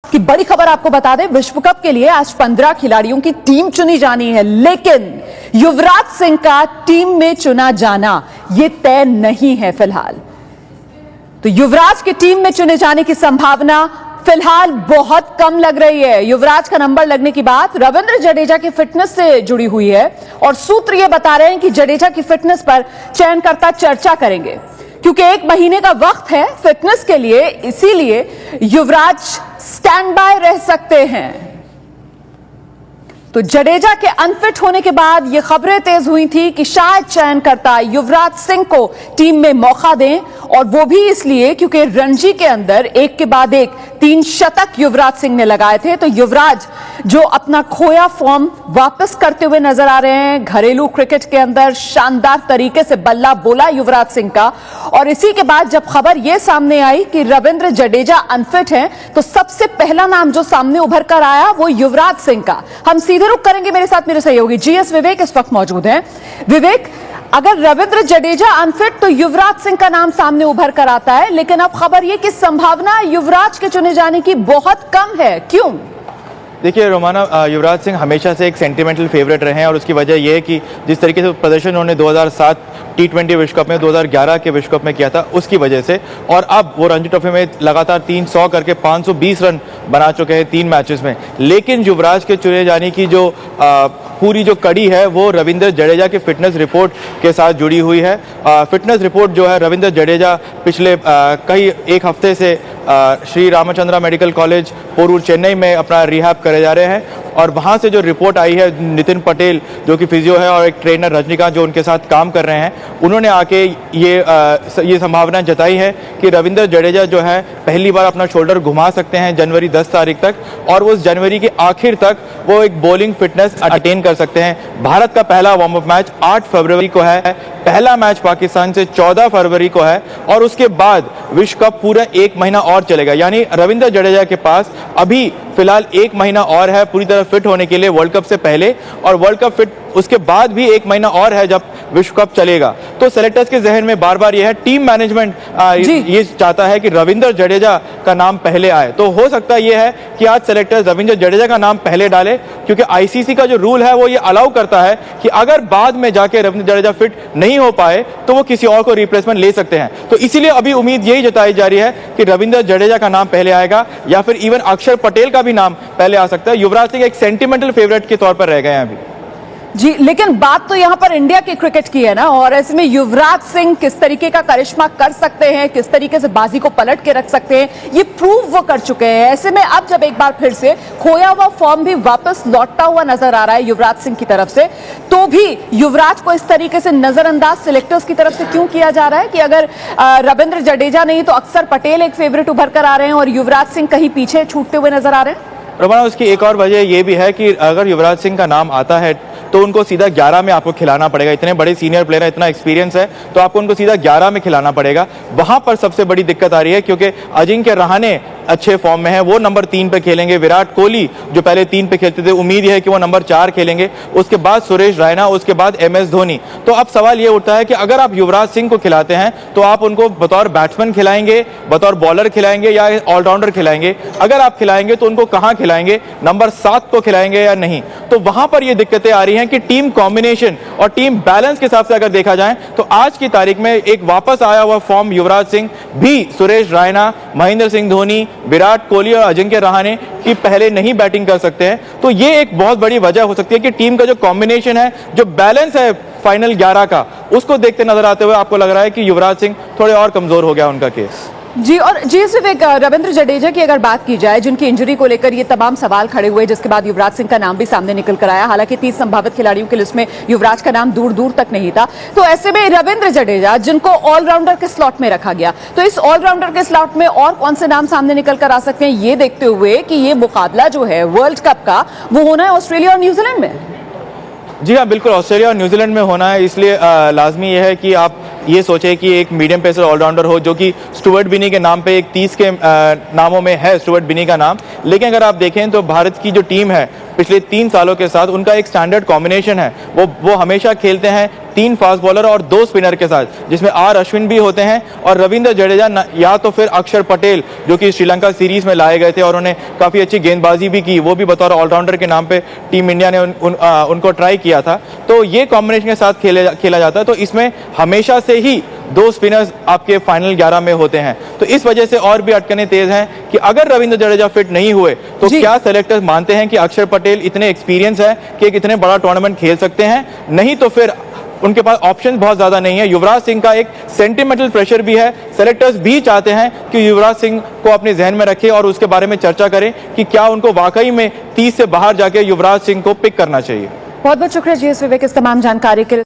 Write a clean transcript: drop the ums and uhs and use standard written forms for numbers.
कि बड़ी खबर आपको बता दें, विश्व कप के लिए आज 15 खिलाड़ियों की टीम चुनी जानी है, लेकिन युवराज सिंह का टीम में चुना जाना यह तय नहीं है फिलहाल। तो युवराज की टीम में चुने जाने की संभावना फिलहाल बहुत कम लग रही है। युवराज का नंबर लगने की बात रविंद्र जडेजा की फिटनेस से जुड़ी हुई है और सूत्र यह बता रहे हैं कि जडेजा की फिटनेस पर चयनकर्ता चर्चा करेंगे, क्योंकि 1 महीने का वक्त है फिटनेस के लिए, इसीलिए युवराज स्टैंड बाय रह सकते हैं। तो जडेजा के अनफिट होने के बाद यह खबरें तेज हुई थी कि शायद चयनकर्ता युवराज सिंह को टीम में मौका दें, और वो भी इसलिए क्योंकि रणजी के अंदर एक के बाद एक 3 शतक युवराज सिंह ने लगाए थे। तो युवराज जो अपना खोया फॉर्म वापस करते हुए नजर आ रहे हैं, घरेलू क्रिकेट के अंदर शानदार तरीके से बल्ला बोला युवराज सिंह का। और इसी के बाद जब खबर यह सामने आई कि रविंद्र जडेजा अनफिट हैं, तो सबसे पहला नाम जो सामने उभर कर आया वो युवराज सिंह का। हम सीधे रुख करेंगे, मेरे साथ मेरे सहयोगी जीएस विवेक इस वक्त मौजूद हैं। विवेक, अगर रविंद्र जडेजा अनफिट तो युवराज सिंह का नाम सामने उभर कर आता है, लेकिन अब खबर यह कि संभावना युवराज के चुने जाने की बहुत कम है, क्यों? देखिए रोमाना, युवराज सिंह हमेशा से एक सेंटिमेंटल फेवरेट रहे हैं और उसकी वजह यह है कि जिस तरीके से प्रदर्शन उन्होंने 2007 T20 विश्व कप में, 2011 के विश्व कप में किया था, उसकी वजह से, और अब वो रणजी ट्रॉफी में लगातार 300 करके 520 रन बना चुके हैं 3 मैचेस में। लेकिन युवराज के चुने जाने की जो पूरी जो कड़ी है वो रविंद्र जडेजा की फिटनेस रिपोर्ट के साथ जुड़ी हुई है। फिटनेस रिपोर्ट जो है, रविंद्र जडेजा पिछले एक हफ्ते से श्री रामचंद्रा मेडिकल कॉलेज पोरूर चेन्नई में अपना रिहैब करे जा रहे हैं, और वहां से जो रिपोर्ट आई है, नितिन पटेल जो कि फिजियो है और एक ट्रेनर रजनीकांत जो उनके साथ काम कर रहे हैं, उन्होंने आके ये संभावना जताई है कि रविंद्र जडेजा जो है पहली बार अपना शोल्डर घुमा सकते हैं जनवरी 10 तारीख तक, और उस जनवरी के आखिर तक वो एक बॉलिंग फिटनेस अटेन कर सकते हैं। भारत का पहला वार्म अप मैच 8 फरवरी को है, पहला मैच पाकिस्तान से 14 फरवरी को है, और उसके बाद विश्व कप पूरा 1 महीना और चलेगा। यानी रविंद्र जडेजा के पास अभी फिलहाल 1 महीना और है पूरी तरह फिट होने के लिए वर्ल्ड कप से पहले, और वर्ल्ड कप फिट उसके बाद भी 1 महीना और है जब विश्व कप चलेगा। तो सेलेक्टर्स के जहन में बार बार यह है, टीम मैनेजमेंट ये चाहता है कि रविंद्र जडेजा का नाम पहले आए। तो हो सकता है यह है कि आज सेलेक्टर्स रविंद्र जडेजा का नाम पहले डाले, क्योंकि आईसीसी का जो रूल है वो ये अलाउ करता है कि अगर बाद में जाके रविंद्र जडेजा फिट नहीं हो पाए तो वो किसी और को रिप्लेसमेंट ले सकते हैं। तो इसीलिए अभी उम्मीद यही जताई जा रही है कि रविंद्र जडेजा का नाम पहले आएगा, या फिर इवन अक्षर पटेल का भी नाम पहले आ सकता है। युवराज सिंह एक सेंटिमेंटल फेवरेट के तौर पर रह गए हैं अभी। जी, लेकिन बात तो यहां पर इंडिया के क्रिकेट की है ना, और ऐसे में युवराज सिंह किस तरीके का करिश्मा कर सकते हैं, किस तरीके से बाजी को पलट के रख सकते हैं, ये प्रूव वो कर चुके हैं। ऐसे में अब जब एक बार फिर से खोया हुआ फॉर्म भी वापस लौटता हुआ नजर आ रहा है युवराज सिंह की तरफ से, तो भी युवराज को इस तरीके से नजरअंदाज सिलेक्टर्स की तरफ से क्यों किया जा रहा है कि अगर रविंद्र जडेजा नहीं तो अक्षर पटेल एक फेवरेट उभर कर आ रहे हैं और युवराज सिंह कहीं पीछे छूटते हुए नजर आ रहे हैं? रोमाना, उसकी एक और वजह यह भी है कि अगर युवराज सिंह का नाम आता है तो उनको सीधा 11 में आपको खिलाना पड़ेगा। इतने बड़े सीनियर प्लेयर है, इतना एक्सपीरियंस है, तो आपको उनको सीधा 11 में खिलाना पड़ेगा। वहां पर सबसे बड़ी दिक्कत आ रही है, क्योंकि अजिंक्य रहाणे अच्छे फॉर्म में है, वो नंबर 3 पे खेलेंगे। विराट कोहली जो पहले 3 पे खेलते थे, उम्मीद यह है कि वो नंबर 4 खेलेंगे। उसके बाद सुरेश रैना, उसके बाद MS धोनी। तो अब सवाल ये उठता है कि अगर आप युवराज सिंह को खिलाते हैं तो आप उनको बतौर बैट्समैन खिलाएंगे, बतौर बॉलर खिलाएंगे, या ऑलराउंडर खिलाएंगे? अगर आप खिलाएंगे तो उनको कहां खिलाएंगे, नंबर 7 को खिलाएंगे या नहीं? तो वहां पर ये दिक्कतें आ रही हैं कि टीम कॉम्बिनेशन और टीम बैलेंस के हिसाब से अगर देखा जाए तो आज की तारीख में एक वापस आया हुआ फॉर्म युवराज सिंह भी सुरेश रैना, महेंद्र सिंह धोनी, विराट कोहली और अजिंक्य रहाणे की पहले नहीं बैटिंग कर सकते हैं। तो ये एक बहुत बड़ी वजह हो सकती है कि टीम का जो कॉम्बिनेशन है, जो बैलेंस है फाइनल 11 का, उसको देखते नजर आते हुए आपको लग रहा है कि युवराज सिंह थोड़े और कमजोर हो गया उनका केस। जी, और जी सिर्फ एक रविंद्र जडेजा की अगर बात की जाए, जिनकी इंजरी को लेकर ये तमाम सवाल खड़े हुए, जिसके बाद युवराज सिंह का नाम भी सामने निकल कर आया। हालांकि 30 संभावित खिलाड़ियों की लिस्ट में युवराज का नाम दूर दूर तक नहीं था। तो ऐसे में रविंद्र जडेजा, जिनको ऑलराउंडर के स्लॉट में रखा गया, तो इस ऑलराउंडर के स्लॉट में और कौन से नाम सामने निकल कर आ सकते हैं, ये देखते हुए कि ये मुकाबला जो है वर्ल्ड कप का, वो होना है ऑस्ट्रेलिया और न्यूजीलैंड में? जी हाँ, बिल्कुल ऑस्ट्रेलिया और न्यूजीलैंड में होना है। इसलिए लाजमी यह है कि आप ये सोचे कि एक मीडियम पेसर ऑलराउंडर हो, जो कि स्टुअर्ट बिनी के नाम पे एक 30 के नामों में है स्टुअर्ट बिनी का नाम। लेकिन अगर आप देखें तो भारत की जो टीम है पिछले 3 सालों के साथ उनका एक स्टैंडर्ड कॉम्बिनेशन है। वो हमेशा खेलते हैं 3 फास्ट बॉलर और 2 स्पिनर के साथ, जिसमें आर अश्विन भी होते हैं और रविंद्र जडेजा या तो फिर अक्षर पटेल, जो कि श्रीलंका सीरीज में लाए गए थे और उन्हें काफी अच्छी गेंदबाजी भी की, वो भी बतौर ऑलराउंडर के नाम पे टीम इंडिया ने उनको ट्राई किया था। तो ये कॉम्बिनेशन के साथ खेला जाता है, तो इसमें हमेशा से ही 2 स्पिनर्स आपके फाइनल 11 में होते हैं। तो इस वजह से और भी अटकनें तेज हैं कि अगर रविंद्र जडेजा फिट नहीं हुए तो क्या सेलेक्टर्स मानते हैं कि अक्षर पटेल इतने एक्सपीरियंस है कि एक इतने बड़ा टूर्नामेंट खेल सकते हैं? नहीं तो फिर उनके पास ऑप्शंस बहुत ज्यादा नहीं है। युवराज सिंह का एक सेंटिमेंटल प्रेशर भी है, सेलेक्टर्स भी चाहते हैं कि युवराज सिंह को अपने जहन में रखें और उसके बारे में चर्चा करें कि क्या उनको वाकई में 30 से बाहर जाके युवराज सिंह को पिक करना चाहिए। बहुत बहुत शुक्रिया जी एस विवेक इस तमाम जानकारी के लिए।